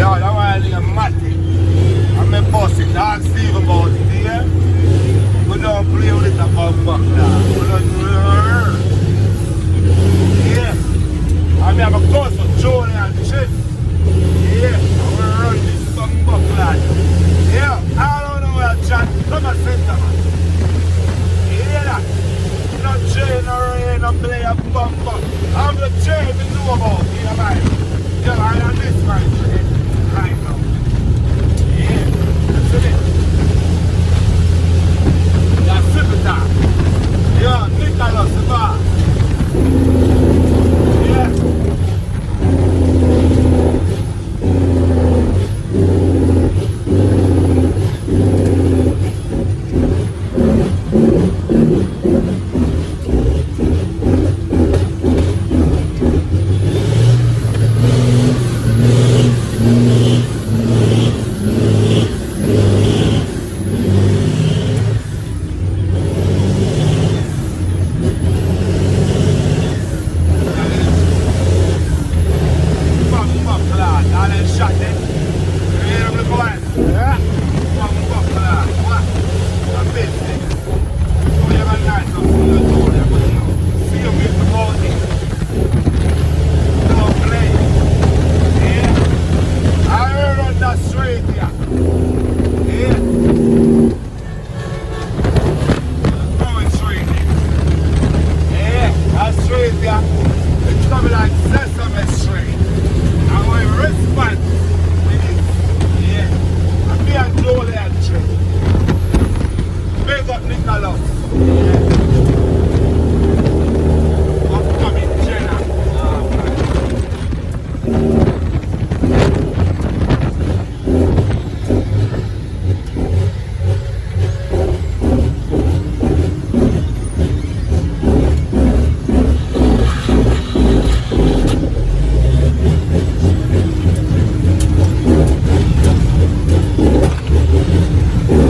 Yeah, that one nigga Matty. I'm a boss it. Ask Steve about it, yeah? We don't play with it about back now. We don't do it. Yeah. I mean, I'm a close with Joni and Chip. Yeah.